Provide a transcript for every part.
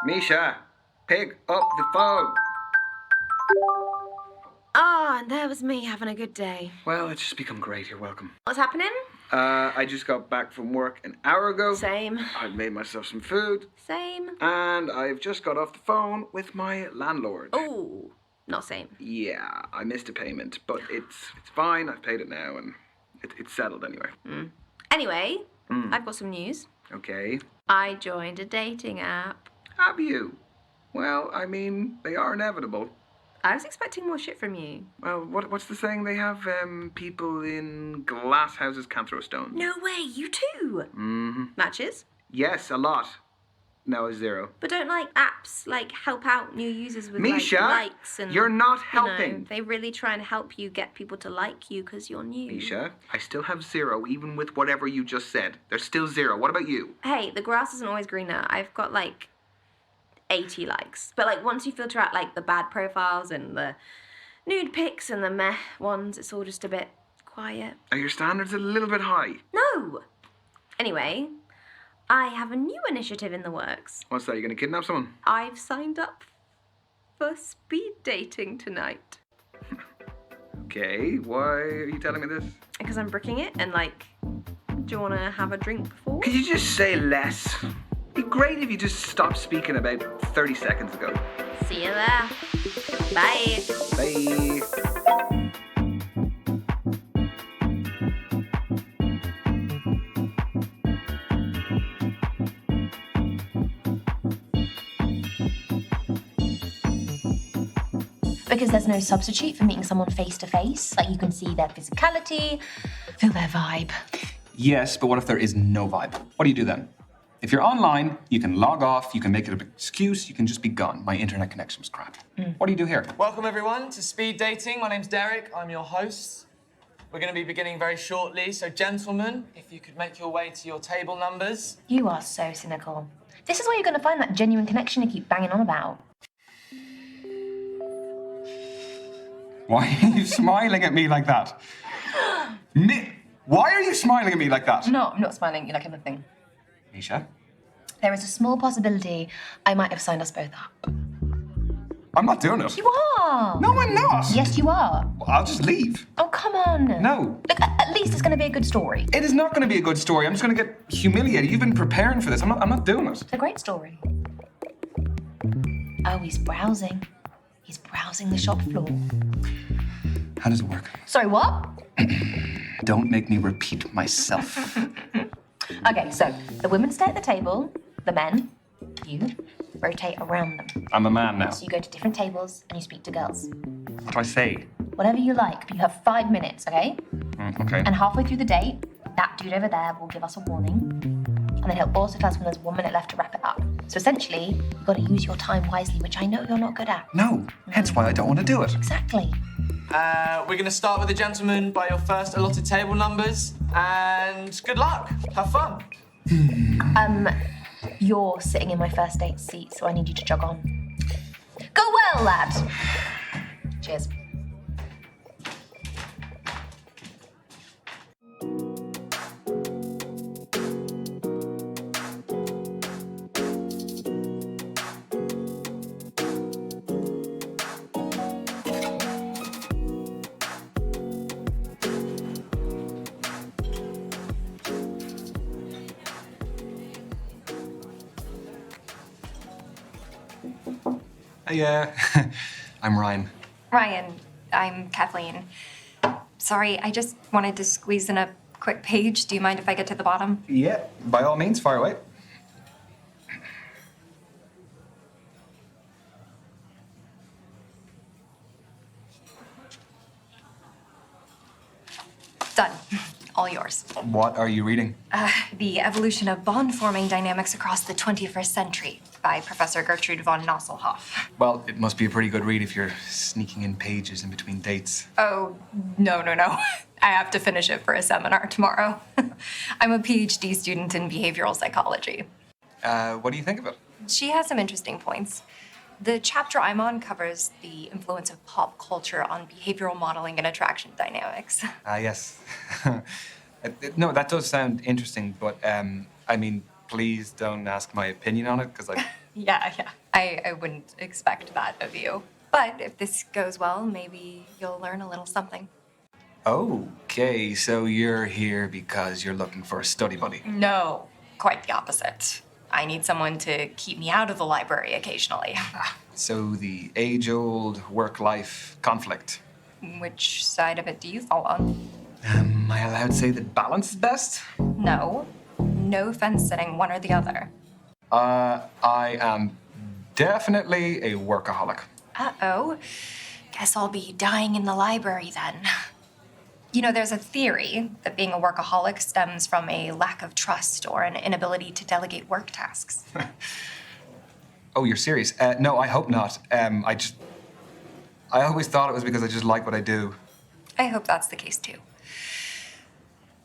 Misha, pick up the phone. Ah, and there was me having a good day. Well, it's just become great. You're welcome. What's happening? I just got back from work an hour ago. Same. I've made myself some food. Same. And I've just got off the phone with my landlord. Oh, not same. Yeah, I missed a payment, but it's fine. I've paid it now, and it's settled anyway. Anyway, I've got some news. Okay. I joined a dating app. Have you? Well, I mean, they are inevitable. I was expecting more shit from you. Well, what's the saying? They have people in glass houses can't throw stones. No way, you too. Mm-hmm. Matches? Yes, a lot. No, a zero. But don't apps help out new users with Misha, likes and you're not helping. they really try and help you get people to like you because you're new. Misha, I still have zero, even with whatever you just said. There's still zero. What about you? Hey, the grass isn't always greener. I've got 80 likes. But once you filter out the bad profiles and the nude pics and the meh ones, it's all just a bit quiet. Are your standards a little bit high? No. Anyway, I have a new initiative in the works. What's that? You gonna kidnap someone? I've signed up for speed dating tonight. Okay, why are you telling me this? Because I'm bricking it and do you want to have a drink before? Could you just say less? It'd be great if you just stopped speaking about 30 seconds ago. See you there. Bye. Bye. Because there's no substitute for meeting someone face to face. You can see their physicality, feel their vibe. Yes, but what if there is no vibe? What do you do then? If you're online, you can log off, you can make it an excuse, you can just be gone. My internet connection was crap. What do you do here? Welcome everyone to Speed Dating. My name's Derek, I'm your host. We're going to be beginning very shortly, so gentlemen, if you could make your way to your table numbers. You are so cynical. This is where you're going to find that genuine connection you keep banging on about. Why are you smiling at me like that? Why are you smiling at me like that? No, I'm not smiling. You like anything. Misha? There is a small possibility I might have signed us both up. I'm not doing it. You are! No, I'm not. Yes, you are. Well, I'll just leave. Oh, come on. No. Look, at least it's going to be a good story. It is not going to be a good story. I'm just going to get humiliated. You've been preparing for this. I'm not doing it. It's a great story. Oh, he's browsing. He's browsing the shop floor. How does it work? Sorry, what? Don't make me repeat myself. Okay, so the women stay at the table, the men, you, rotate around them. I'm a man now. So you go to different tables and you speak to girls. What do I say? Whatever you like, but you have 5 minutes, okay? Okay. And halfway through the date, that dude over there will give us a warning. And then he'll also tell us when there's 1 minute left to wrap it up. So essentially, you've got to use your time wisely, which I know you're not good at. No, hence why I don't want to do it. Exactly. We're going to start with the gentlemen by your first allotted table numbers, and good luck. Have fun. You're sitting in my first date seat, so I need you to jog on. Go well, lad. Cheers. Hey, I'm Ryan. Ryan, I'm Kathleen. Sorry, I just wanted to squeeze in a quick page. Do you mind if I get to the bottom? Yeah, by all means, fire away. Done. All yours. What are you reading? The Evolution of Bond-Forming Dynamics Across the 21st Century by Professor Gertrude von Nosselhoff. Well, it must be a pretty good read if you're sneaking in pages in between dates. Oh, no. I have to finish it for a seminar tomorrow. I'm a PhD student in behavioral psychology. What do you think of it? She has some interesting points. The chapter I'm on covers the influence of pop culture on behavioral modeling and attraction dynamics. Yes. No, that does sound interesting, but, I mean, please don't ask my opinion on it, because Yeah. I wouldn't expect that of you. But if this goes well, maybe you'll learn a little something. Okay, so you're here because you're looking for a study buddy. No, quite the opposite. I need someone to keep me out of the library occasionally. So the age-old work-life conflict. Which side of it do you fall on? Am I allowed to say that balance is best? No. No fence sitting, one or the other. I am definitely a workaholic. Uh-oh. Guess I'll be dying in the library then. You know, there's a theory that being a workaholic stems from a lack of trust or an inability to delegate work tasks. Oh, you're serious? No, I hope not. I always thought it was because I just like what I do. I hope that's the case too.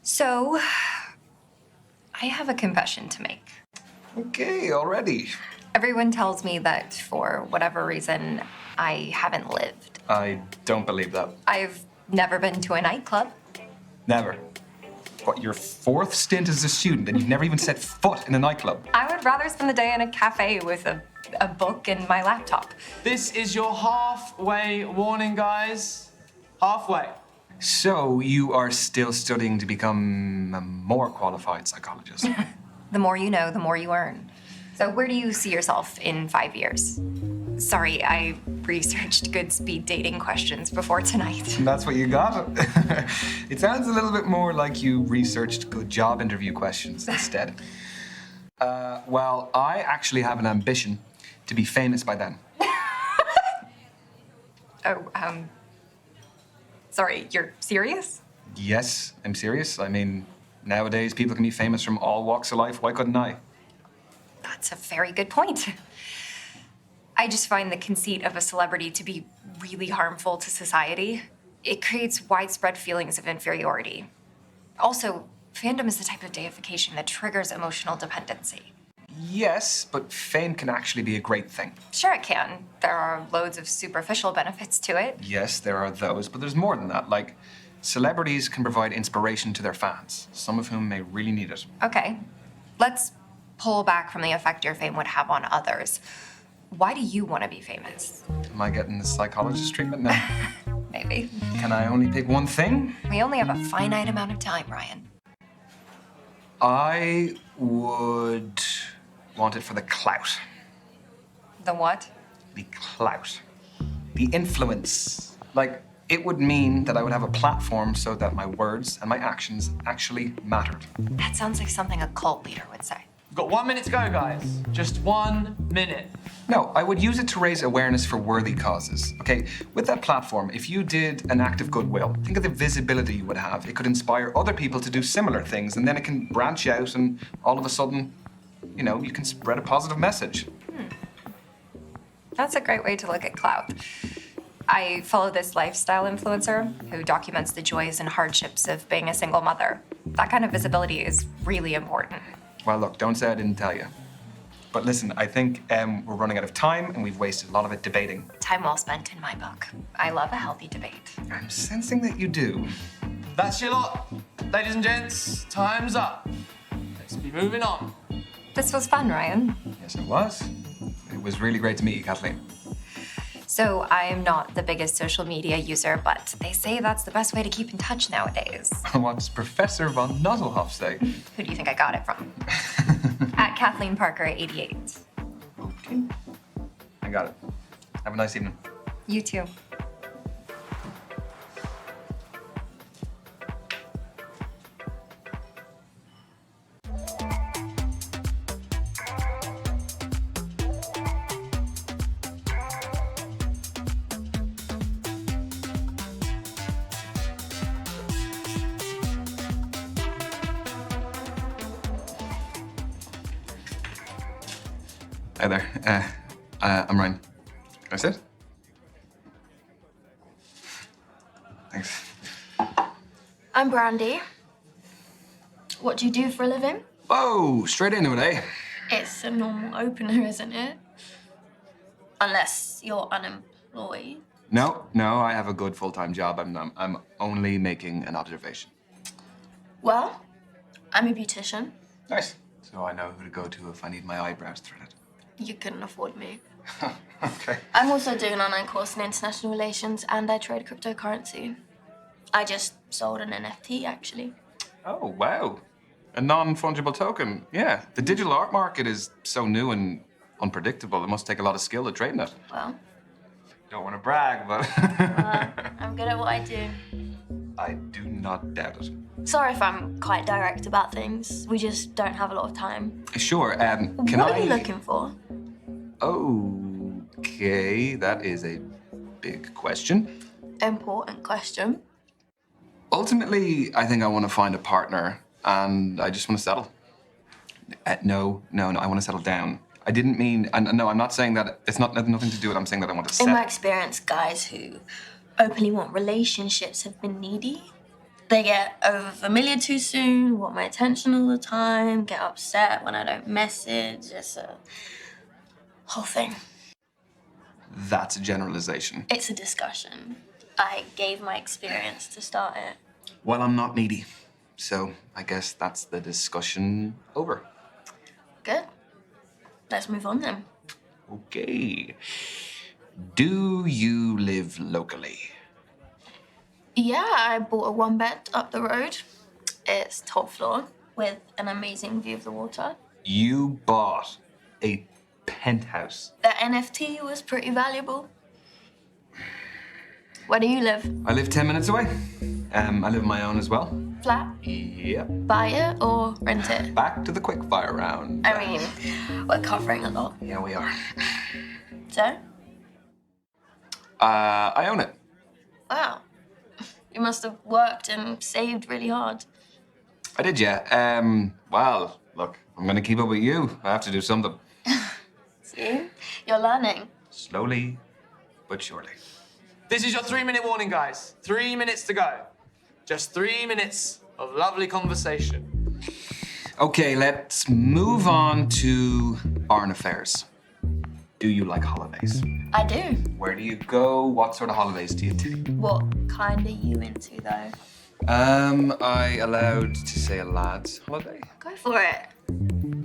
So, I have a confession to make. Okay, already. Everyone tells me that for whatever reason, I haven't lived. I don't believe that. I've never been to a nightclub. Never. What, your fourth stint as a student and you've never even set foot in a nightclub? I would rather spend the day in a cafe with a book and my laptop. This is your halfway warning, guys. Halfway. So you are still studying to become a more qualified psychologist? The more you know, the more you earn. So where do you see yourself in 5 years? Sorry, I researched good speed dating questions before tonight. And that's what you got? It sounds a little bit more like you researched good job interview questions instead. Well, I actually have an ambition to be famous by then. Sorry, you're serious? Yes, I'm serious. I mean, nowadays people can be famous from all walks of life. Why couldn't I? That's a very good point. I just find the conceit of a celebrity to be really harmful to society. It creates widespread feelings of inferiority. Also, fandom is the type of deification that triggers emotional dependency. Yes, but fame can actually be a great thing. Sure it can. There are loads of superficial benefits to it. Yes, there are those, but there's more than that. Like, celebrities can provide inspiration to their fans, some of whom may really need it. Okay, let's pull back from the effect your fame would have on others. Why do you want to be famous? Am I getting the psychologist treatment now? Maybe. Can I only pick one thing? We only have a finite amount of time, Ryan. I would want it for the clout. The what? The clout. The influence. Like, it would mean that I would have a platform so that my words and my actions actually mattered. That sounds like something a cult leader would say. We've got 1 minute to go, guys. Just 1 minute. No, I would use it to raise awareness for worthy causes. Okay, with that platform, if you did an act of goodwill, think of the visibility you would have. It could inspire other people to do similar things, and then it can branch out, and all of a sudden, you know, you can spread a positive message. That's a great way to look at clout. I follow this lifestyle influencer who documents the joys and hardships of being a single mother. That kind of visibility is really important. Well, look, don't say I didn't tell you. But listen, I think we're running out of time, and we've wasted a lot of it debating. Time well spent in my book. I love a healthy debate. I'm sensing that you do. That's your lot. Ladies and gents, time's up. Let's be moving on. This was fun, Ryan. Yes, it was. It was really great to meet you, Kathleen. So I'm not the biggest social media user, but they say that's the best way to keep in touch nowadays. What does Professor von Nuzzlehoff say? Who do you think I got it from? At Kathleen Parker 88. Okay. I got it. Have a nice evening. You too. Hi there. I'm Ryan. Can I sit? Thanks. I'm Brandy. What do you do for a living? Whoa, straight into it, eh? It's a normal opener, isn't it? Unless you're unemployed. No, I have a good full-time job. I'm only making an observation. Well, I'm a beautician. Nice. So I know who to go to if I need my eyebrows threaded. You couldn't afford me. Okay. I'm also doing an online course in international relations and I trade cryptocurrency. I just sold an NFT, actually. Oh, wow. A non-fungible token. Yeah. The digital art market is so new and unpredictable. It must take a lot of skill to trade in it. Well, Don't want to brag, but I'm good at what I do. I do not doubt it. Sorry if I'm quite direct about things. We just don't have a lot of time. Sure. Can What I? are you looking for? Okay, that is a big question. Important question. Ultimately, I think I want to find a partner, and I just want to settle. No, I want to settle down. I didn't mean, and no, I'm not saying that. It's not nothing to do with. I'm saying that I want to In settle. my experience, guys who openly want relationships have been needy. They get over familiar too soon, want my attention all the time, get upset when I don't message. It's a whole thing. That's a generalization. It's a discussion. I gave my experience to start it. Well, I'm not needy, so I guess that's the discussion over. Good. Let's move on then. Okay. Do you live locally? Yeah, I bought a one bed up the road. It's top floor with an amazing view of the water. You bought a penthouse. The NFT was pretty valuable. Where do you live? I live 10 minutes away. I live on my own as well. Flat? Yep. Buy it or rent it? Back to the quickfire round. I mean, we're covering a lot. Yeah, we are. So? I own it. Wow. You must have worked and saved really hard. I did, yeah. Well, look, I'm gonna keep up with you. I have to do something. See? You're learning. Slowly, but surely. This is your 3-minute warning, guys. 3 minutes to go. Just 3 minutes of lovely conversation. Okay, let's move on to foreign affairs. Do you like holidays? I do. Where do you go? What sort of holidays do you take? What kind are you into, though? I allowed to say a lad's holiday? Go for it.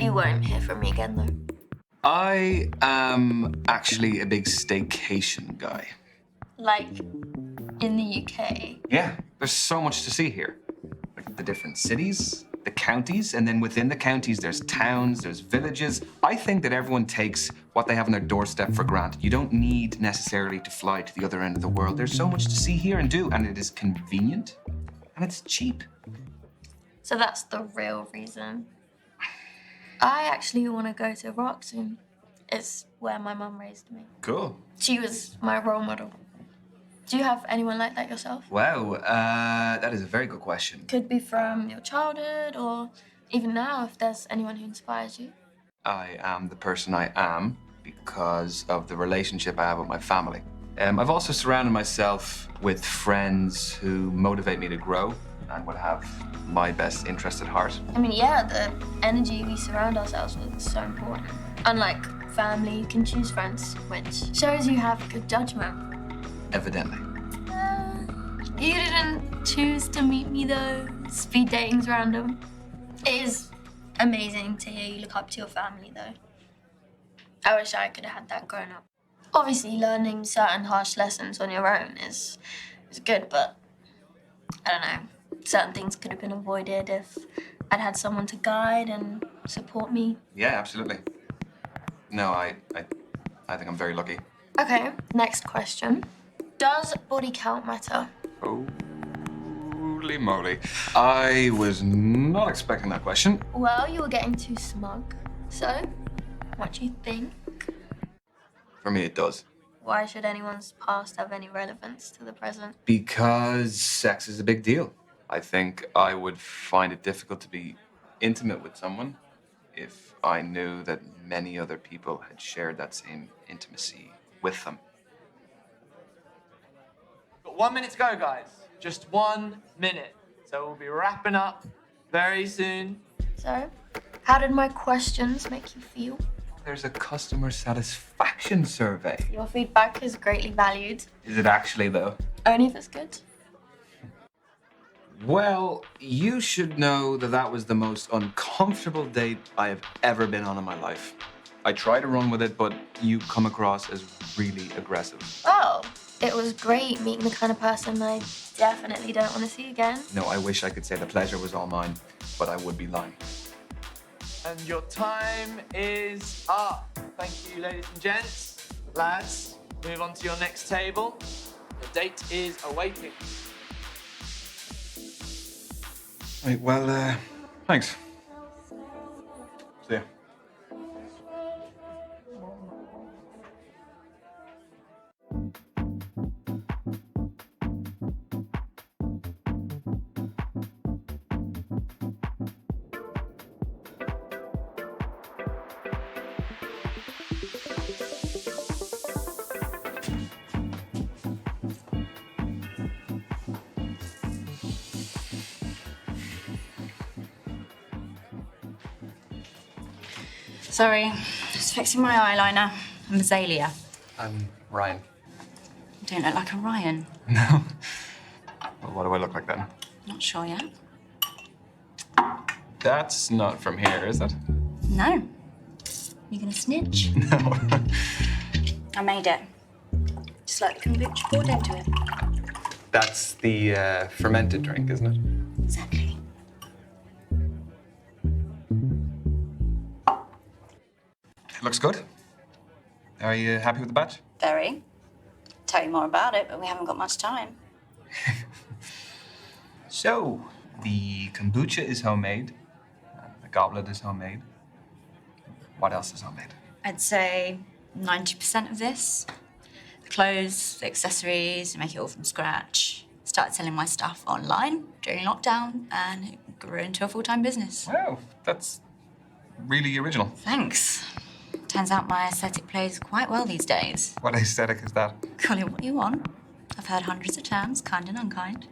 You won't hear from me again, though. I am actually a big staycation guy. Like, in the UK. Yeah, there's so much to see here. Like the different cities, the counties, and then within the counties, there's towns, there's villages. I think that everyone takes what they have on their doorstep for granted. You don't need necessarily to fly to the other end of the world. There's so much to see here and do, and it is convenient, and it's cheap. So that's the real reason. I actually want to go to Iraq soon. It's where my mum raised me. Cool. She was my role model. Do you have anyone like that yourself? Wow, that is a very good question. Could be from your childhood or even now if there's anyone who inspires you. I am the person I am because of the relationship I have with my family. I've also surrounded myself with friends who motivate me to grow and would have my best interest at heart. I mean, yeah, the energy we surround ourselves with is so important. Unlike family, you can choose friends, which shows you have good judgment. Evidently. You didn't choose to meet me though. Speed dating's random. It is amazing to hear you look up to your family though. I wish I could have had that growing up. Obviously, learning certain harsh lessons on your own is good, but I don't know. Certain things could have been avoided if I'd had someone to guide and support me. Yeah, absolutely. No, I think I'm very lucky. Okay, next question. Does body count matter? Holy moly. I was not expecting that question. Well, you were getting too smug. So, what do you think? For me, it does. Why should anyone's past have any relevance to the present? Because sex is a big deal. I think I would find it difficult to be intimate with someone if I knew that many other people had shared that same intimacy with them. Got 1 minute to go, guys. Just 1 minute. So we'll be wrapping up very soon. So, how did my questions make you feel? There's a customer satisfaction survey. Your feedback is greatly valued. Is it actually, though? Only if it's good. Well, you should know that that was the most uncomfortable date I have ever been on in my life. I try to run with it, but you come across as really aggressive. Oh, it was great meeting the kind of person I definitely don't want to see again. No, I wish I could say the pleasure was all mine, but I would be lying. And your time is up. Thank you, ladies and gents. Lads, move on to your next table. The date is awaiting. Right, well, thanks. See ya. Sorry, just fixing my eyeliner. I'm Azalea. I'm Ryan. You don't look like a Ryan. No? Well, what do I look like then? Not sure yet. That's not from here, is it? No. You gonna snitch? No. I made it. Just like the kombucha poured into it. That's the fermented drink, isn't it? Exactly. It looks good. Are you happy with the batch? Very. Tell you more about it, but we haven't got much time. So, the kombucha is homemade. The goblet is homemade. What else is homemade? I'd say 90% of this. The clothes, the accessories, I make it all from scratch. Started selling my stuff online during lockdown and it grew into a full-time business. Wow, that's really original. Thanks. Turns out my aesthetic plays quite well these days. What aesthetic is that? Call it what you want. I've heard hundreds of terms, kind and unkind.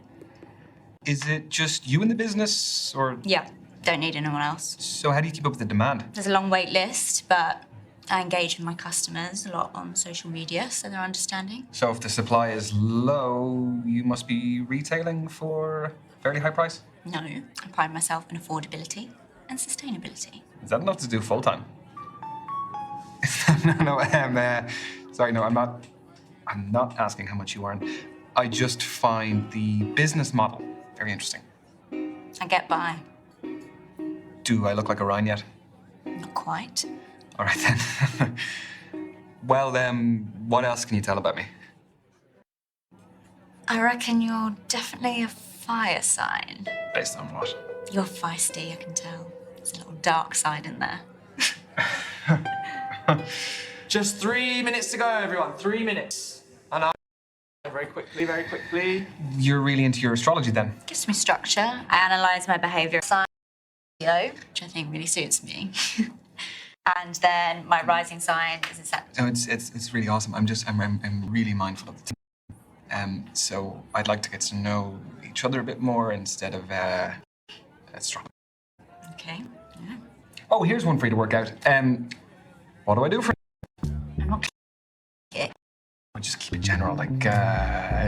Is it just you in the business, or...? Yeah, don't need anyone else. So how do you keep up with the demand? There's a long wait list, but I engage with my customers a lot on social media, so they're understanding. So if the supply is low, you must be retailing for a fairly high price? No, I pride myself in affordability and sustainability. Is that enough to do full-time? No, sorry, no, I'm not asking how much you earn. I just find the business model very interesting. I get by. Do I look like a Ryan yet? Not quite. All right, then. Well, what else can you tell about me? I reckon you're definitely a fire sign. Based on what? You're feisty, I can tell. There's a little dark side in there. Just 3 minutes to go, everyone. 3 minutes. And I very quickly. You're really into your astrology, then? Gives me structure. I analyse my behaviour, which I think really suits me. And then my rising sign is in September. No, it's really awesome. I'm really mindful of the time. So I'd like to get to know each other a bit more instead of astrology. Okay, yeah. Oh, here's one for you to work out. What do I do for? I'm not it. I'll just keep it general. Like,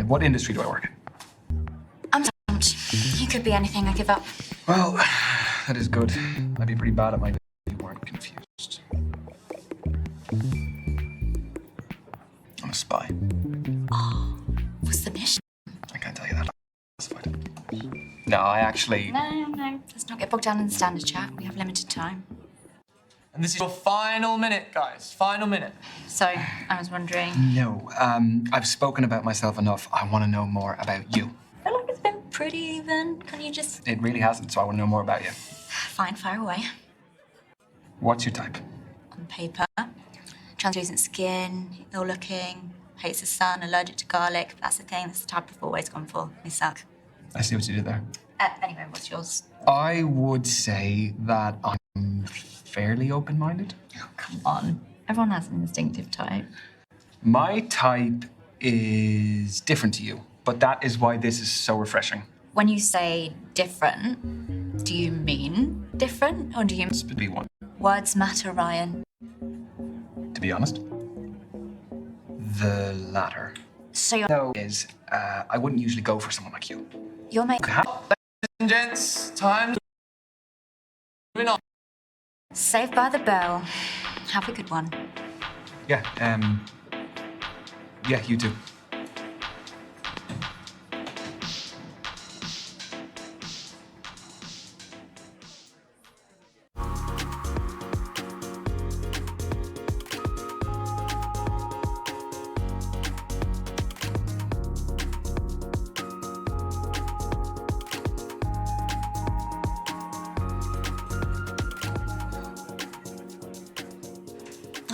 what industry do I work in? I'm stumped. You could be anything, I give up. Well, that is good. I'd be pretty bad at my. You weren't confused. I'm a spy. Oh, what's the mission? I can't tell you that. No, I actually. No. Let's not get bogged down in the standard chat. We have limited time. And this is your final minute, guys. Final minute. So, I was wondering... No, I've spoken about myself enough. I want to know more about you. I feel like it's been pretty even. Can you just... It really hasn't, so I want to know more about you. Fine, fire away. What's your type? On paper, translucent skin, ill-looking, hates the sun, allergic to garlic. That's the thing. That's the type I've always gone for. They suck. I see what you did there. Anyway, what's yours? I would say that I'm fairly open-minded. Oh, come on. Everyone has an instinctive type. My type is different to you, but that is why this is so refreshing. When you say different, do you mean different, or do you... This would be one. Words matter, Ryan. To be honest, the latter. So you're... No, is I wouldn't usually go for someone like you. You're making... Gents, time. Moving on. Saved by the Bell. Have a good one. Yeah, yeah, you too.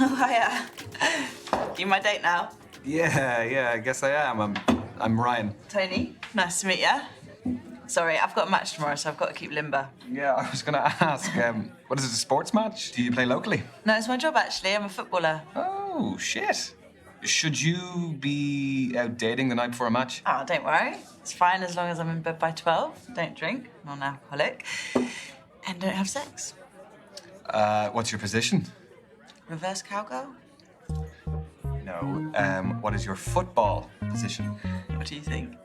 Oh, hiya. You my date now? Yeah, I guess I am. I'm Ryan. Tony, nice to meet ya. Sorry, I've got a match tomorrow, so I've got to keep limber. Yeah, I was gonna ask, what is it, a sports match? Do you play locally? No, it's my job, actually. I'm a footballer. Oh, shit. Should you be out dating the night before a match? Oh, don't worry. It's fine as long as I'm in bed by 12, don't drink, non-alcoholic, and don't have sex. What's your position? Reverse cowgirl? No, what is your football position? What do you think?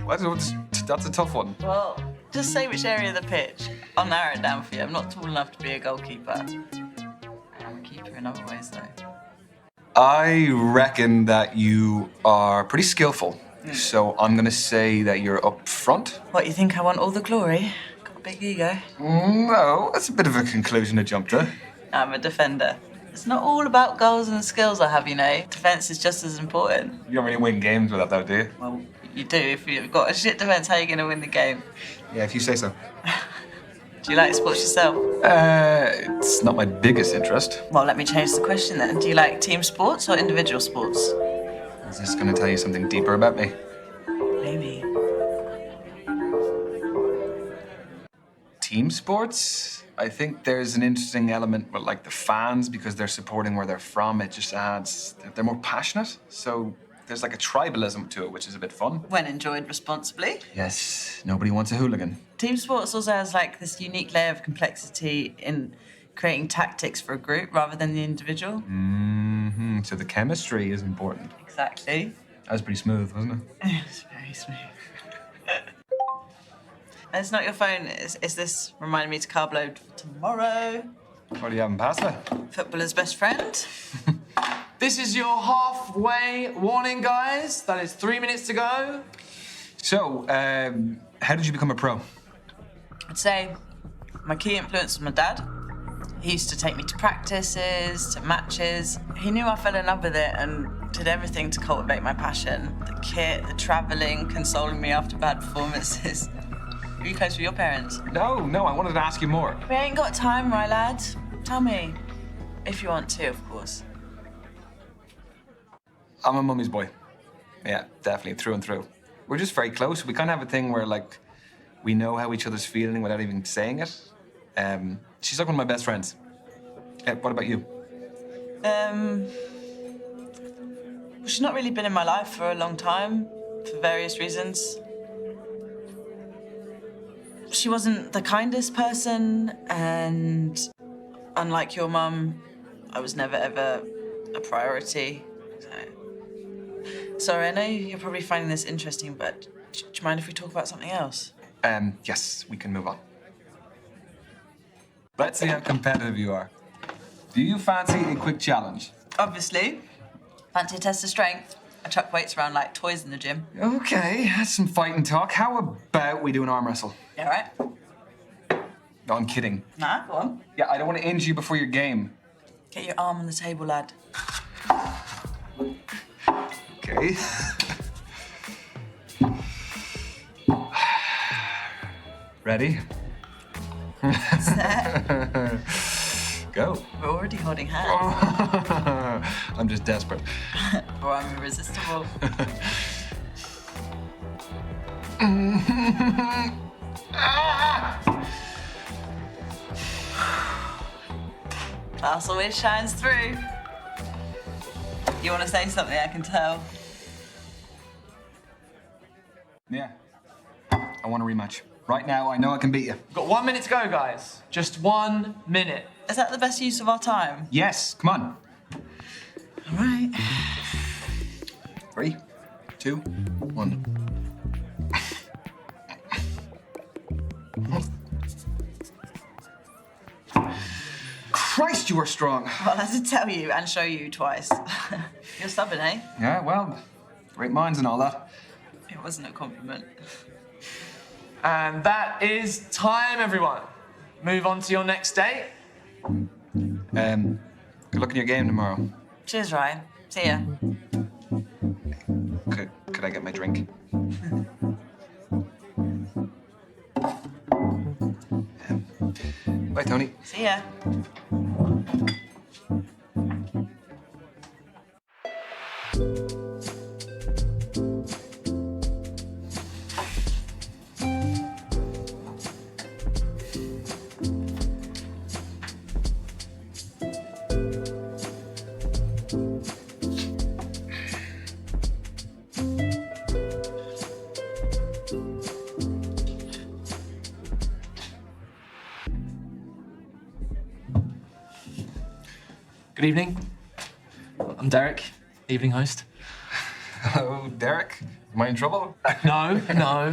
That's a tough one. Well, just say which area of the pitch. I'll narrow it down for you. I'm not tall enough to be a goalkeeper. I am a keeper in other ways, though. I reckon that you are pretty skillful. So I'm gonna say that you're up front. What, you think I want all the glory? Got a big ego. No, that's a bit of a conclusion to jump to. I'm a defender. It's not all about goals and skills I have, you know. Defence is just as important. You don't really win games with that, though, do you? Well, you do. If you've got a shit defence, how are you going to win the game? Yeah, if you say so. Do you like sports yourself? It's not my biggest interest. Well, let me change the question then. Do you like team sports or individual sports? Is this gonna tell you something deeper about me? Maybe. Team sports? I think there's an interesting element with like the fans because they're supporting where they're from. It just adds, they're more passionate. So there's like a tribalism to it, which is a bit fun. When enjoyed responsibly. Yes, nobody wants a hooligan. Team sports also has like this unique layer of complexity in creating tactics for a group rather than the individual. Mm-hmm. So the chemistry is important. Exactly. That was pretty smooth, wasn't it? It's very smooth. It's not your phone. Is this reminding me to carb load for tomorrow? What do you have in pasta? Footballer's best friend. This is your halfway warning, guys. That is 3 minutes to go. So, how did you become a pro? I'd say my key influence was my dad. He used to take me to practices, to matches. He knew I fell in love with it and did everything to cultivate my passion. The kit, the travelling, consoling me after bad performances. Were you close with your parents? No, I wanted to ask you more. We ain't got time, my lad. Tell me. If you want to, of course. I'm a mummy's boy. Yeah, definitely, through and through. We're just very close. We kind of have a thing where, like, we know how each other's feeling without even saying it. She's like one of my best friends. What about you? Well, she's not really been in my life for a long time, for various reasons. She wasn't the kindest person, and unlike your mum, I was never ever a priority. Sorry, I know you're probably finding this interesting, but do you mind if we talk about something else? Yes, we can move on. Let's see how competitive you are. Do you fancy a quick challenge? Obviously. Fancy a test of strength. I chuck weights around like toys in the gym. Okay, that's some fighting talk. How about we do an arm wrestle? You all right? No, I'm kidding. Nah, go on. Yeah, I don't want to injure you before your game. Get your arm on the table, lad. Okay. Ready? Set. Go. We're already holding hands. I'm just desperate. Or I'm irresistible. Class always shines through. You want to say something, I can tell. Yeah. I want a rematch. Right now, I know I can beat you. We've got 1 minute to go, guys. Just 1 minute. Is that the best use of our time? Yes, come on. All right. 3, 2, 1. Christ, you are strong. Well, I had to tell you and show you twice. You're stubborn, eh? Yeah, well, great minds and all that. It wasn't a compliment. And that is time, everyone. Move on to your next date. Good luck in your game tomorrow. Cheers, Ryan. See ya. Could I get my drink? Bye, Tony. See ya. Good evening. I'm Derek, evening host. Hello, Derek. Am I in trouble? No.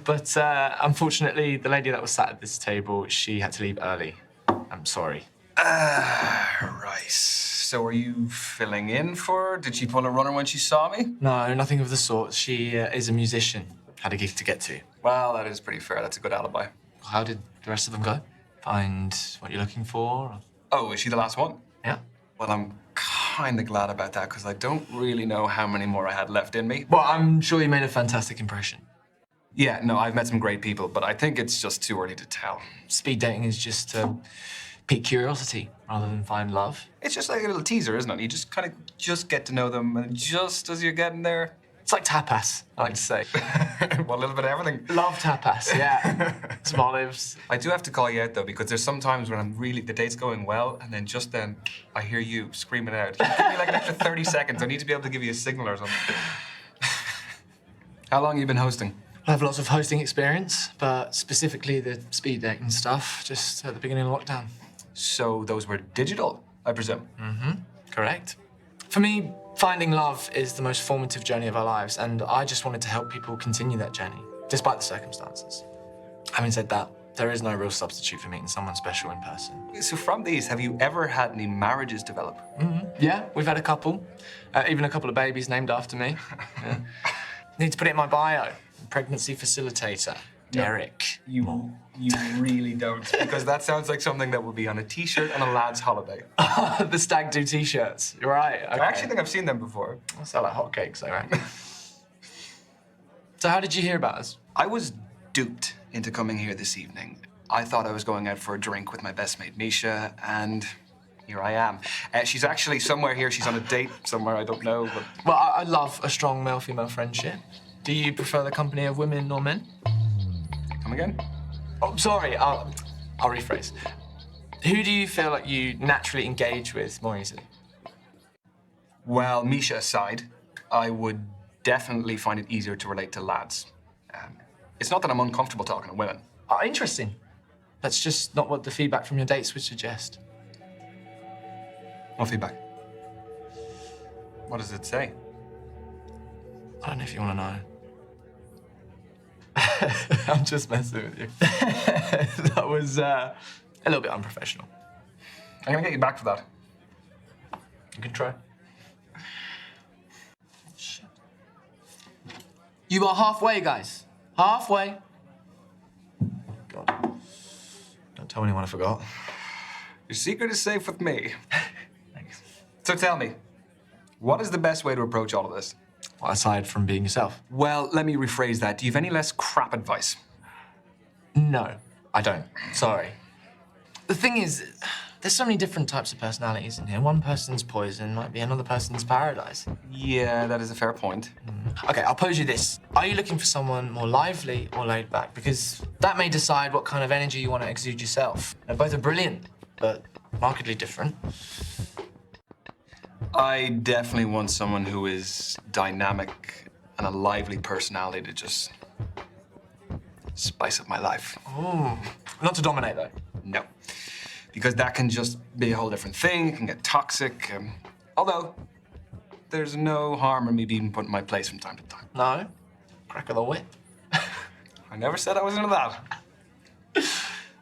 But unfortunately, the lady that was sat at this table, she had to leave early. I'm sorry. Right. So are you filling in for her? Did she pull a runner when she saw me? No, nothing of the sort. She is a musician. Had a gig to get to. Well, that is pretty fair. That's a good alibi. How did the rest of them go? Find what you're looking for? Oh, is she the last one? Yeah. Well, I'm kind of glad about that because I don't really know how many more I had left in me. Well, I'm sure you made a fantastic impression. Yeah, no, I've met some great people, but I think it's just too early to tell. Speed dating is just to pique curiosity rather than find love. It's just like a little teaser, isn't it? You just kind of get to know them, and just as you're getting there... It's like tapas, I like to say. Well, a little bit of everything. Love tapas, yeah. Some olives. I do have to call you out, though, because there's some times when the date's going well, and then just then I hear you screaming out. Give me like an extra 30 seconds. I need to be able to give you a signal or something. How long have you been hosting? I have lots of hosting experience, but specifically the speed dating stuff, just at the beginning of lockdown. So those were digital, I presume? Mm-hmm, correct. For me, finding love is the most formative journey of our lives, and I just wanted to help people continue that journey, despite the circumstances. Having said that, there is no real substitute for meeting someone special in person. So from these, have you ever had any marriages develop? Mm-hmm. Yeah, we've had a couple. Even a couple of babies named after me. Yeah. Need to put it in my bio. Pregnancy facilitator, Derek. You really don't, because that sounds like something that would be on a T-shirt on a lad's holiday. The stag do T-shirts. You're right. Okay. I actually think I've seen them before. They sell like hotcakes, I reckon. So how did you hear about us? I was duped into coming here this evening. I thought I was going out for a drink with my best mate, Misha, and here I am. She's actually somewhere here. She's on a date somewhere, I don't know, but... Well, I love a strong male-female friendship. Do you prefer the company of women or men? Come again? Oh, sorry, I'll rephrase. Who do you feel like you naturally engage with more easily? Well, Misha aside, I would definitely find it easier to relate to lads. It's not that I'm uncomfortable talking to women. Oh, interesting. That's just not what the feedback from your dates would suggest. What feedback? What does it say? I don't know if you want to know. I'm just messing with you. That was a little bit unprofessional. I'm gonna get you back for that. You can try. Shit. You are halfway, guys. Halfway. God. Don't tell anyone I forgot. Your secret is safe with me. Thanks. So tell me, what is the best way to approach all of this? Well, aside from being yourself. Well, let me rephrase that. Do you have any less crap advice? No, I don't. Sorry. The thing is, there's so many different types of personalities in here. One person's poison might be another person's paradise. Yeah, that is a fair point. Okay, I'll pose you this. Are you looking for someone more lively or laid back? Because that may decide what kind of energy you want to exude yourself. Now, both are brilliant, but markedly different. I definitely want someone who is dynamic and a lively personality to just spice up my life. Ooh. Not to dominate, though. No, because that can just be a whole different thing. It can get toxic. Although, there's no harm in me being put in my place from time to time. No? Crack of the whip. I never said I was into that.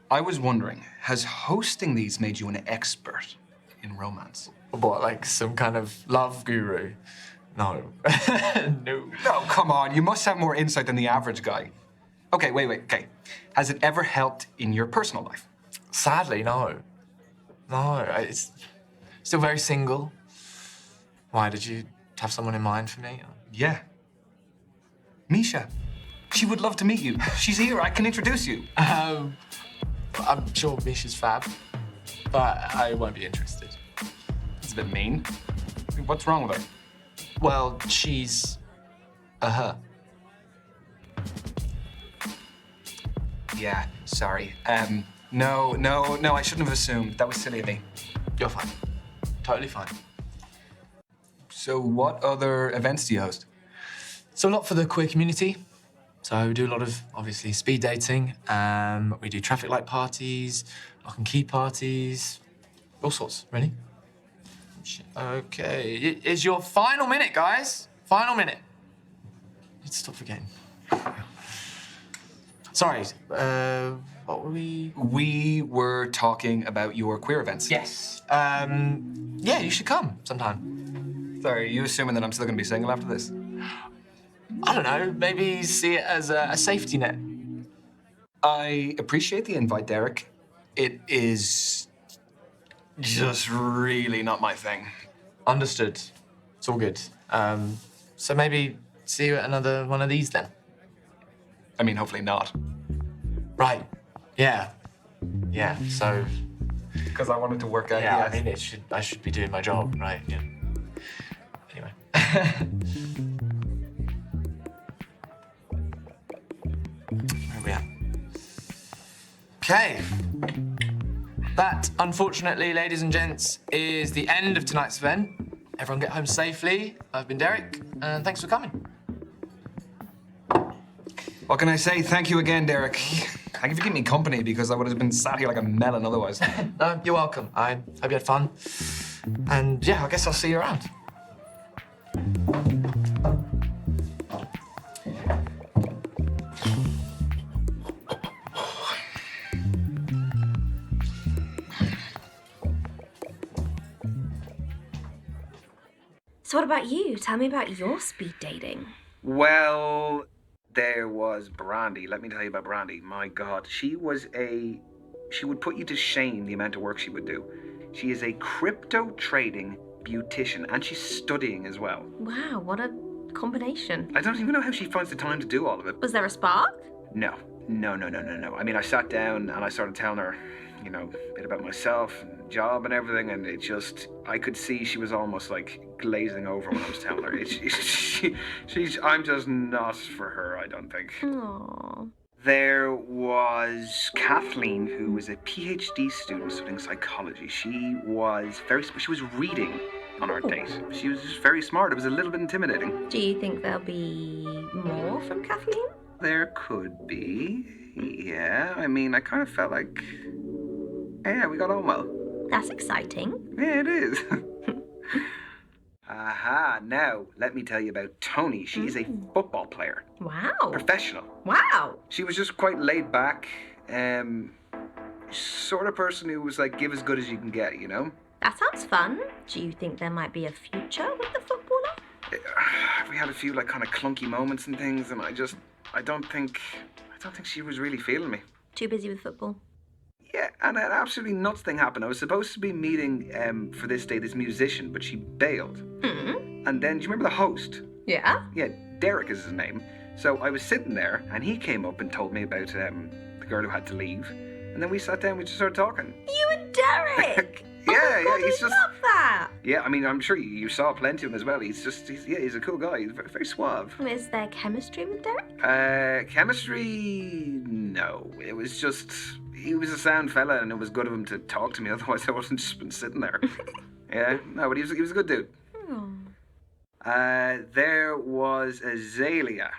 I was wondering, has hosting these made you an expert in romance? What, like some kind of love guru? No. No. No, come on. You must have more insight than the average guy. Okay, wait. Okay. Has it ever helped in your personal life? Sadly, no. No, it's still very single. Why, did you have someone in mind for me? Yeah. Misha. She would love to meet you. She's here. I can introduce you. I'm sure Misha's fab, but I won't be interested. It's a bit mean. What's wrong with her? Well, she's a her. Yeah, sorry. No, I shouldn't have assumed. That was silly of me. You're fine. Totally fine. So what other events do you host? So a lot for the queer community. So we do a lot of, obviously, speed dating. We do traffic light parties, lock and key parties, all sorts, really. Okay, it is your final minute, guys. Final minute. Need to stop forgetting. Sorry, what were we? We were talking about your queer events. Yes. Yeah, you should come sometime. Sorry, are you assuming that I'm still gonna be single after this? I don't know, maybe see it as a safety net. I appreciate the invite, Derek. It is just really not my thing. Understood. It's all good. So maybe see you at another one of these then. I mean, hopefully not. Right. Yeah. Yeah. So. Because I wanted to work out. Yeah. Yes. I mean, I should be doing my job, right? Yeah. Anyway. Where are we at? Okay. That, unfortunately, ladies and gents, is the end of tonight's event. Everyone get home safely. I've been Derek, and thanks for coming. What can I say? Thank you again, Derek. Thank you for keeping me company, because I would have been sat here like a melon otherwise. No, you're welcome. I hope you had fun. And yeah, I guess I'll see you around. So what about you? Tell me about your speed dating. Well, there was Brandy. Let me tell you about Brandy. My God, she would put you to shame the amount of work she would do. She is a crypto trading beautician, and she's studying as well. Wow, what a combination. I don't even know how she finds the time to do all of it. Was there a spark? No. I mean, I sat down and I started telling her, you know, a bit about myself and the job and everything, and I could see she was almost like glazing over when I was telling her. I'm just not for her, I don't think. Aww. There was Kathleen, who was a PhD student studying psychology. She was reading on our date. She was just very smart. It was a little bit intimidating. Do you think there'll be more from Kathleen? There could be. Yeah, I mean, I kind of felt like, yeah, we got on well. That's exciting. Yeah, it is. Aha, now let me tell you about Tony. She is a football player. Wow. Professional. Wow. She was just quite laid back, sort of person who was like, give as good as you can get, you know? That sounds fun. Do you think there might be a future with the footballer? We had a few like kind of clunky moments and things, and I don't think she was really feeling me. Too busy with football? Yeah, and an absolutely nuts thing happened. I was supposed to be meeting for this day this musician, but she bailed. And then, do you remember the host? Yeah. Yeah, Derek is his name. So I was sitting there, and he came up and told me about the girl who had to leave. And then we sat down, we just started talking. You and Derek! Yeah, God, he's I love that. Yeah, I mean, I'm sure you saw plenty of him as well. He's a cool guy. He's very, very suave. Is there chemistry with Derek? Chemistry? No. It was just, he was a sound fella, and it was good of him to talk to me. Otherwise, I wasn't just been sitting there. Yeah, no, but he was a good dude. Oh. There was Azalea.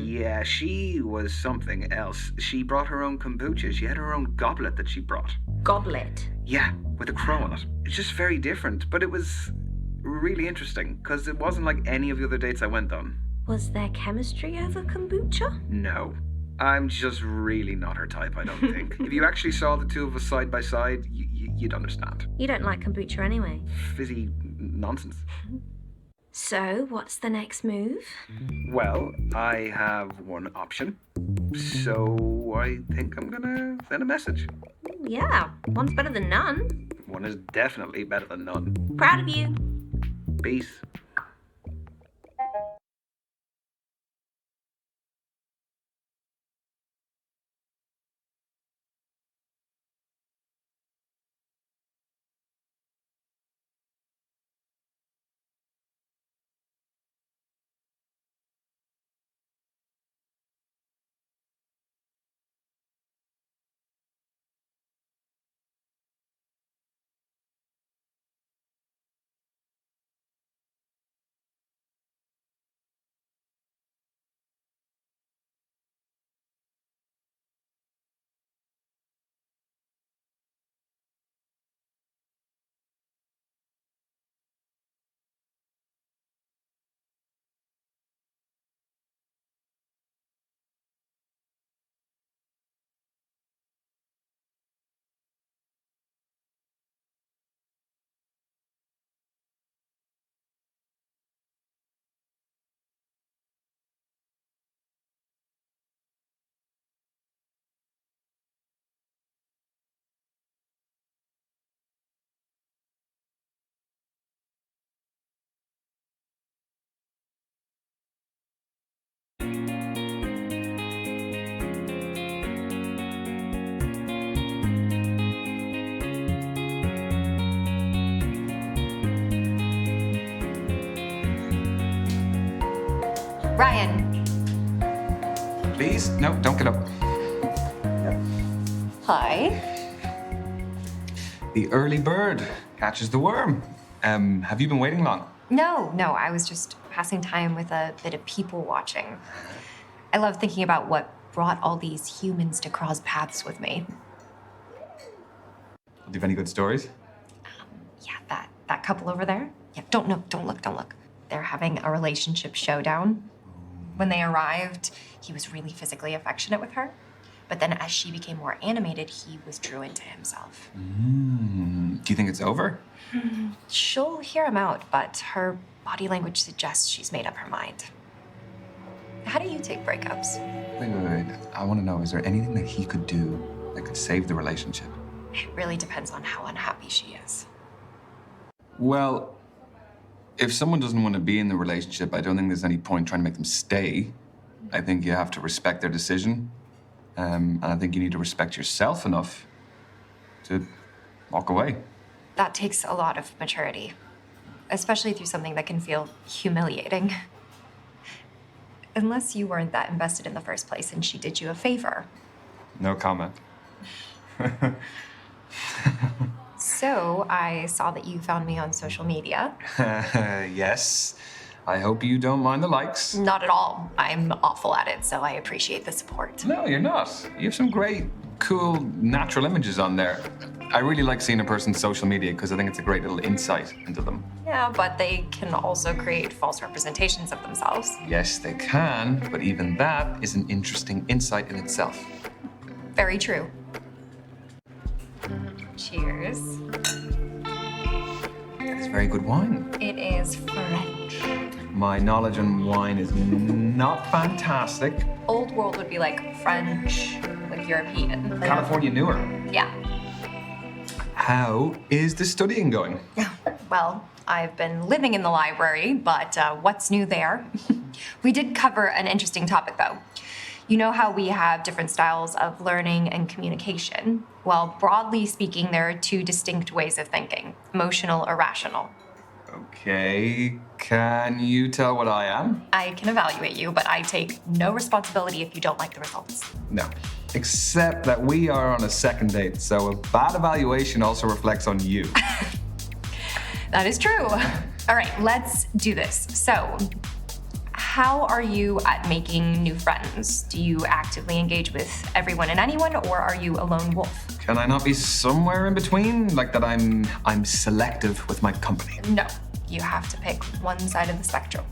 Yeah, she was something else. She brought her own kombucha. She had her own goblet that she brought. Goblet? Yeah, with a crow on it. It's just very different, but it was really interesting because it wasn't like any of the other dates I went on. Was there chemistry over kombucha? No. I'm just really not her type, I don't think. If you actually saw the two of us side by side, you'd understand. You don't like kombucha anyway. Fizzy nonsense. So, what's the next move? Well, I have one option. So I think I'm gonna send a message. Yeah, one's better than none. One is definitely better than none. Proud of you. Peace. Ryan. Please? No, don't get up. Hi. The early bird catches the worm. Have you been waiting long? No, I was just passing time with a bit of people watching. I love thinking about what brought all these humans to cross paths with me. Do you have any good stories? Yeah, that couple over there. Yeah, don't look. They're having a relationship showdown. When they arrived, he was really physically affectionate with her. But then as she became more animated, he withdrew into himself. Do you think it's over? She'll hear him out, but her body language suggests she's made up her mind. How do you take breakups? Wait. I want to know, is there anything that he could do that could save the relationship? It really depends on how unhappy she is. Well, if someone doesn't want to be in the relationship, I don't think there's any point trying to make them stay. I think you have to respect their decision. And I think you need to respect yourself enough to walk away. That takes a lot of maturity, especially through something that can feel humiliating. Unless you weren't that invested in the first place and she did you a favor. No comment. So, I saw that you found me on social media. Yes. I hope you don't mind the likes. Not at all. I'm awful at it, so I appreciate the support. No, you're not. You have some great, cool, natural images on there. I really like seeing a person's social media because I think it's a great little insight into them. Yeah, but they can also create false representations of themselves. Yes, they can, but even that is an interesting insight in itself. Very true. Cheers. It's very good wine. It is French. My knowledge on wine is not fantastic. Old world would be like French, like European. California newer. Yeah. How is the studying going? Well, I've been living in the library, but what's new there? We did cover an interesting topic, though. You know how we have different styles of learning and communication? Well, broadly speaking, there are two distinct ways of thinking, emotional or rational. Okay, can you tell what I am? I can evaluate you, but I take no responsibility if you don't like the results. No, except that we are on a second date, so a bad evaluation also reflects on you. That is true. All right, let's do this. So, how are you at making new friends? Do you actively engage with everyone and anyone, or are you a lone wolf? Can I not be somewhere in between? Like that I'm selective with my company? No, you have to pick one side of the spectrum.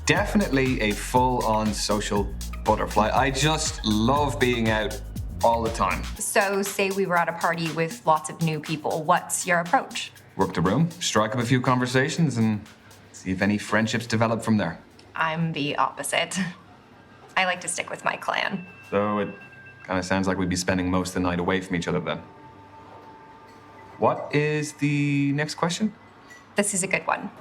Definitely a full-on social butterfly. I just love being out all the time. So, say we were at a party with lots of new people. What's your approach? Work the room, strike up a few conversations, and see if any friendships develop from there. I'm the opposite. I like to stick with my clan. So it kind of sounds like we'd be spending most of the night away from each other then. What is the next question? This is a good one.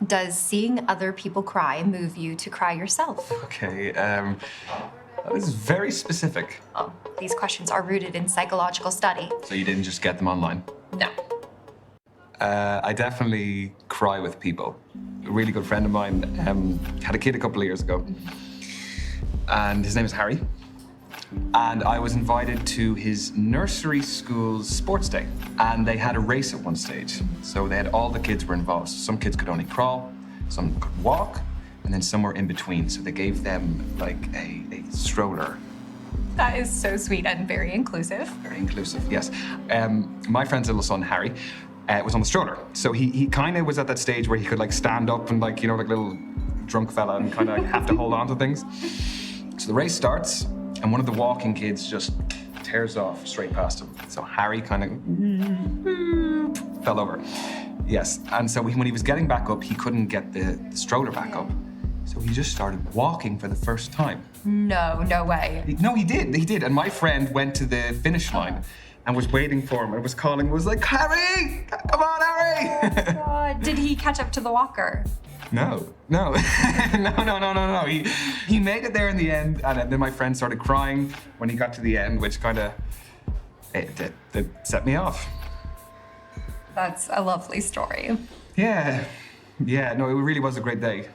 Does seeing other people cry move you to cry yourself? Okay, that is very specific. Oh, these questions are rooted in psychological study. So you didn't just get them online? No. I definitely cry with people. A really good friend of mine had a kid a couple of years ago, and his name is Harry. And I was invited to his nursery school's sports day, and they had a race at one stage. So they had all the kids were involved. Some kids could only crawl, some could walk, and then some were in between. So they gave them like a stroller. That is so sweet and very inclusive. Very inclusive, yes. My friend's little son, Harry, was on the stroller. So he kind of was at that stage where he could like stand up and like, you know, like little drunk fella and kind of have to hold on to things. So the race starts and one of the walking kids just tears off straight past him. So Harry kind of fell over. Yes, and so when he was getting back up, he couldn't get the stroller back up. So he just started walking for the first time. No way. No, he did. And my friend went to the finish line and was waiting for him and was calling, was like, Harry, come on, Harry. God, did he catch up to the walker? No. No. He made it there in the end, and then my friend started crying when he got to the end, which kind of, it set me off. That's a lovely story. Yeah, no, it really was a great day.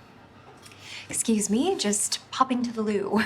Excuse me, just popping to the loo.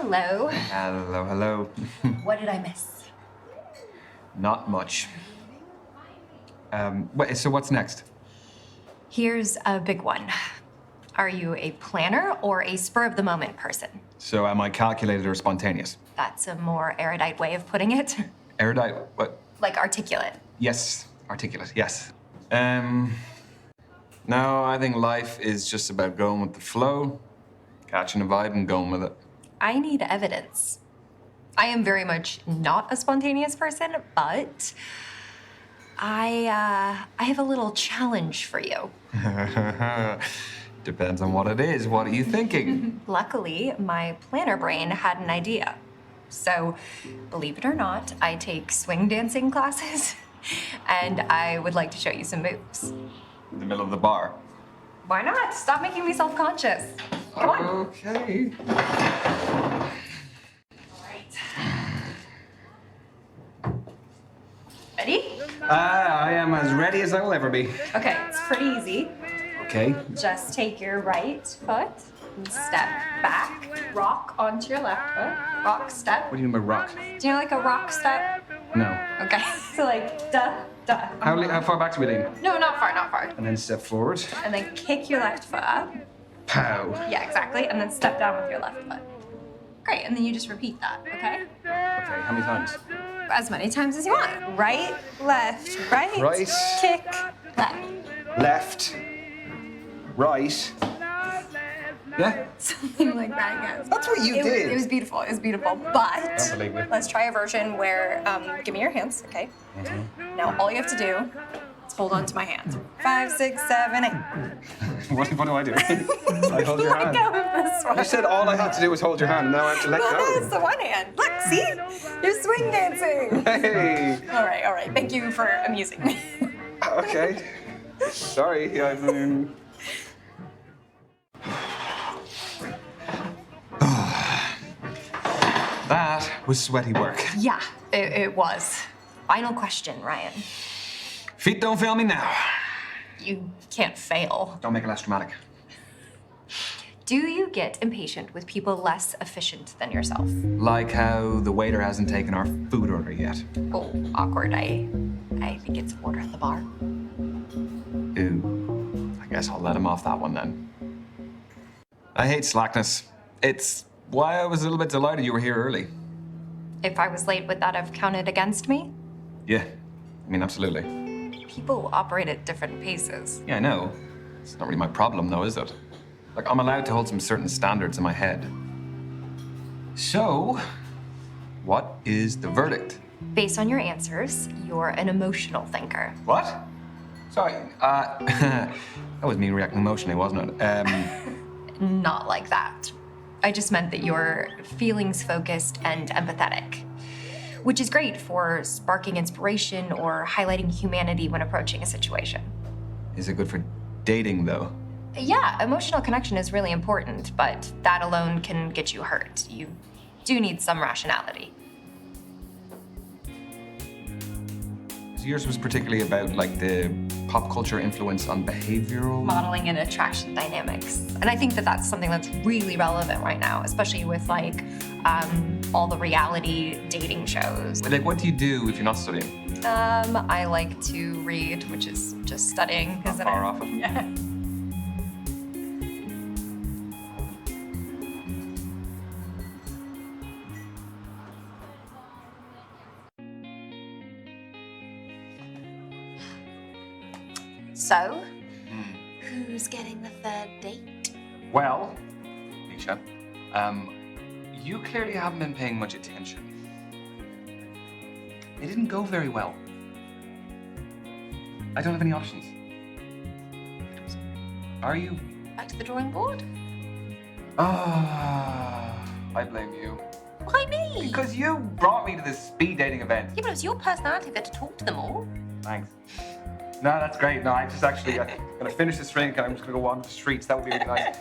Hello. Hello. What did I miss? Not much. So what's next? Here's a big one. Are you a planner or a spur-of-the-moment person? So am I calculated or spontaneous? That's a more erudite way of putting it. Erudite, what? Like articulate. Yes, articulate, yes. No, I think life is just about going with the flow, catching a vibe and going with it. I need evidence. I am very much not a spontaneous person, but I have a little challenge for you. Depends on what it is. What are you thinking? Luckily, my planner brain had an idea. So, believe it or not, I take swing dancing classes, and I would like to show you some moves. In the middle of the bar. Why not? Stop making me self-conscious. Come on. Okay. Ready? I am as ready as I will ever be. Okay, it's pretty easy. Okay. Just take your right foot and step back, rock onto your left foot, rock, step. What do you mean by rock? Do you know like a rock step? No. Okay, so like da. How far back do we lean? No, not far. And then step forward. And then kick your left foot up. Pow. Yeah, exactly. And then step down with your left foot. Great, and then you just repeat that, okay? Okay, how many times? As many times as you want. Right, left, right. Right. Kick, left. Left. Right. Yeah? Something like that, yes. That's what you did. It was beautiful, But Don't believe me. let's try a version where, give me your hands, okay? Mm-hmm. Now all you have to do is hold on to my hand. 5, 6, 7, 8. What do I do? I hold your hand. Let go of this one. You said all I had to do was hold your hand, and now I have to let No, it's go. the one hand. Look, see? You're swing dancing. Hey. All right. Thank you for amusing me. Okay. Sorry, I mean... That was sweaty work. Yeah, it was. Final question, Ryan. Feet don't fail me now. You can't fail. Don't make it less dramatic. Do you get impatient with people less efficient than yourself? Like how the waiter hasn't taken our food order yet. Oh, awkward. I think it's order at the bar. Ooh, I guess I'll let him off that one then. I hate slackness. It's why I was a little bit delighted you were here early. If I was late, would that have counted against me? Yeah, I mean, absolutely. People operate at different paces. Yeah, I know. It's not really my problem, though, is it? Like, I'm allowed to hold some certain standards in my head. So, what is the verdict? Based on your answers, you're an emotional thinker. What? Sorry, that was me reacting emotionally, wasn't it? Not like that. I just meant that you're feelings-focused and empathetic, which is great for sparking inspiration or highlighting humanity when approaching a situation. Is it good for dating, though? Yeah, emotional connection is really important, but that alone can get you hurt. You do need some rationality. Yours was particularly about, like, the pop culture influence on behavioral... Modeling and attraction dynamics. And I think that that's something that's really relevant right now, especially with, like, all the reality dating shows. Like, what do you do if you're not studying? I like to read, which is just studying, isn't it? Far off it. Yeah. So, who's getting the third date? Well, Nisha, you clearly haven't been paying much attention. It didn't go very well. I don't have any options. Are you? Back to the drawing board? I blame you. Why me? Because you brought me to this speed dating event. Yeah, but it was your personality that to talk to them all. Thanks. No, that's great. No, I just actually, I'm gonna finish this drink and I'm just gonna go on the streets. That would be really nice.